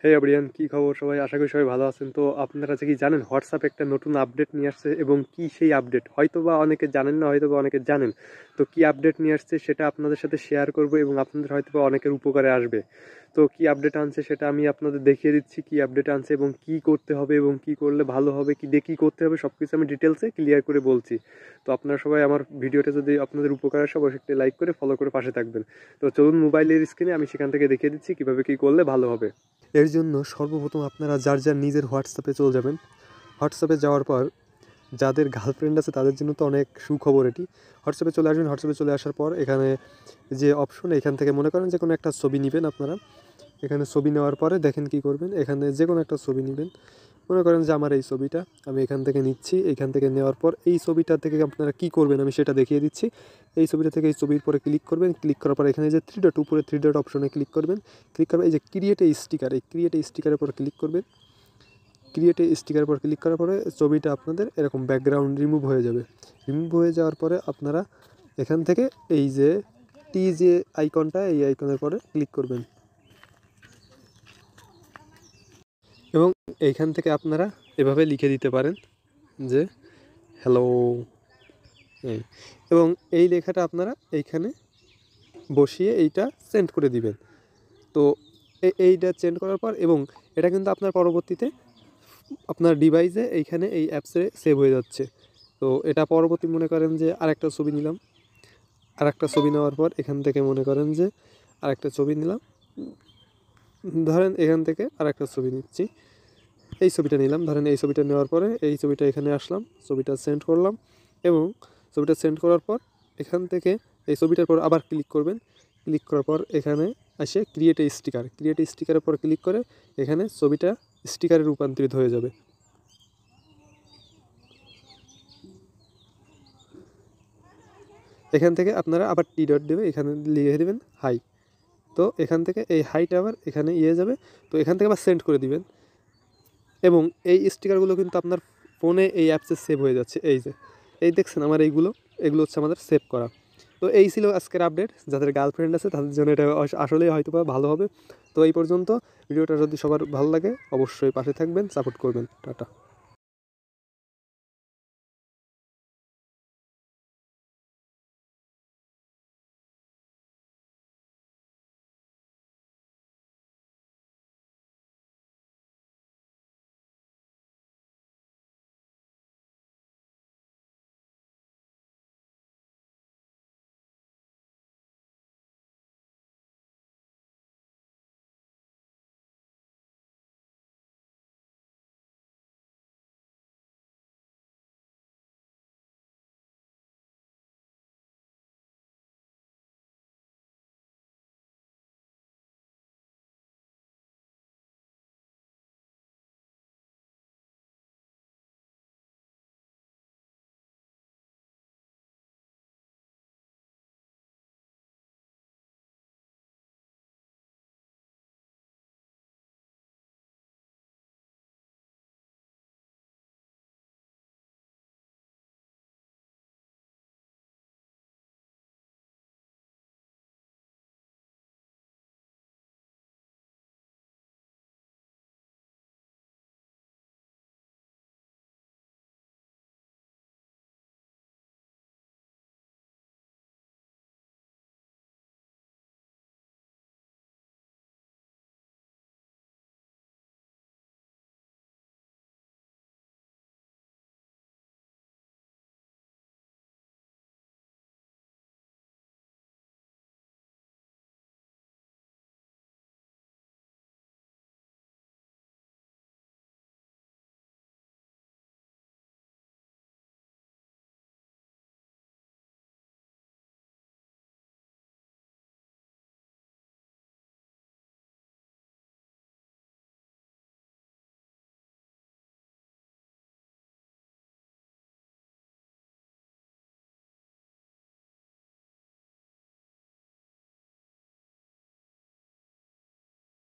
হে everyone, কি খবর সবাই? আশা করি সবাই ভালো আছেন। তো আপনারা যে কি জানেন, হোয়াটসঅ্যাপ একটা নতুন আপডেট নিয়ে আসছে, এবং কি সেই আপডেট হয়তো বা অনেকে জানেন না, হয়তো বা অনেকে জানেন। তো কি আপডেট নিয়ে আসছে সেটা আপনাদের সাথে শেয়ার করব, এবং আপনাদের হয়তো বা অনেকের উপকারে আসবে। তো কি আপডেট আনছে সেটা আমি আপনাদের দেখিয়ে দিচ্ছি, কি আপডেট আনছে এবং কি করতে হবে এবং কি করলে ভালো হবে, কি দিয়ে কী করতে হবে, সব কিছু আমি ডিটেলসে ক্লিয়ার করে বলছি। তো আপনারা সবাই আমার ভিডিওটা যদি আপনাদের উপকার আসে অবশ্যই একটা লাইক করে ফলো করে পাশে থাকবেন। তো চলুন মোবাইলের স্ক্রিনে আমি সেখান থেকে দেখিয়ে দিচ্ছি কীভাবে কী করলে ভালো হবে। এর জন্য সর্বপ্রথম আপনারা যার যার নিজের হোয়াটসঅ্যাপে চলে যাবেন। হোয়াটসঅ্যাপে যাওয়ার পর যাদের গার্লফ্রেন্ড আছে তাদের জন্য তো অনেক সুখবর এটি। হোয়াটসঅ্যাপে চলে আসবেন। হোয়াটসঅ্যাপে চলে আসার পর এখানে যে অপশন, এখান থেকে মনে করেন যে কোনো একটা ছবি নেবেন আপনারা। এখানে ছবি নেওয়ার পরে দেখেন কি করবেন, এখানে যে কোনো একটা ছবি নেবেন। মনে করেন যে আমার এই ছবিটা আমি এখান থেকে নিচ্ছি। এখান থেকে নেওয়ার পর এই ছবিটা থেকে আপনারা কি করবেন আমি সেটা দেখিয়ে দিচ্ছি। এই ছবিটা থেকে এই ছবির পরে ক্লিক করবেন। ক্লিক করার পর এখানে যে থ্রি ডট, উপরে থ্রি ডট অপশনে ক্লিক করবেন। ক্লিক করবেন এই যে ক্রিয়েট এ স্টিকার, এই ক্রিয়েট এ স্টিকারের পর ক্লিক করবেন। ক্রিয়েট এ স্টিকারের পর ক্লিক করার পরে ছবিটা আপনাদের এরকম ব্যাকগ্রাউন্ড রিমুভ হয়ে যাবে। রিমুভ হয়ে যাওয়ার পরে আপনারা এখান থেকে এই যে যে আইকনটা, এই আইকনের পরে ক্লিক করবেন, এবং এইখান থেকে আপনারা এভাবে লিখে দিতে পারেন যে হ্যালো, এবং এই লেখাটা আপনারা এইখানে বসিয়ে এইটা সেন্ড করে দিবেন। তো এইটা সেন্ড করার পর, এবং এটা কিন্তু আপনার পরবর্তীতে আপনার ডিভাইসে এইখানে এই অ্যাপসে সেভ হয়ে যাচ্ছে। তো এটা পরবর্তী মনে করেন যে আরেকটা ছবি নিলাম। আরেকটা ছবি নেওয়ার পর এখান থেকে মনে করেন যে আরেকটা ছবি নিলাম। ধরেন এখান থেকে আরেকটা ছবি নিচ্ছি, এই ছবিটা নিলাম। ধরেন এই ছবিটা নেওয়ার পরে এই ছবিটা এখানে আসলাম, ছবিটা সেন্ড করলাম, এবং ছবিটা সেন্ড করার পর এখান থেকে এই ছবিটার পর আবার ক্লিক করবেন। ক্লিক করার পর এখানে আসে create a sticker. Create a স্টিকারের পর ক্লিক করে এখানে ছবিটা স্টিকারে রূপান্তরিত হয়ে যাবে। এখান থেকে আপনারা আবার টি ডট দেবে, এখানে লিখে দেবেন হাই। তো এখান থেকে এই হাইটা আবার এখানে যাবে। তো এখান থেকে আবার সেন্ড করে দিবেন, এবং এই স্টিকারগুলো কিন্তু আপনার ফোনে এই অ্যাপসে সেভ হয়ে যাচ্ছে। এই যে এই দেখছেন আমার এগুলো হচ্ছে আমাদের সেভ করা। তো এই ছিল আজকের আপডেট। যাদের গার্লফ্রেন্ড আছে তাদের জন্য এটা আসলেই হয়তো বা ভালো হবে। তো এই পর্যন্ত। ভিডিওটা যদি সবার ভালো লাগে অবশ্যই পাশে থাকবেন, সাপোর্ট করবেন। টাটা।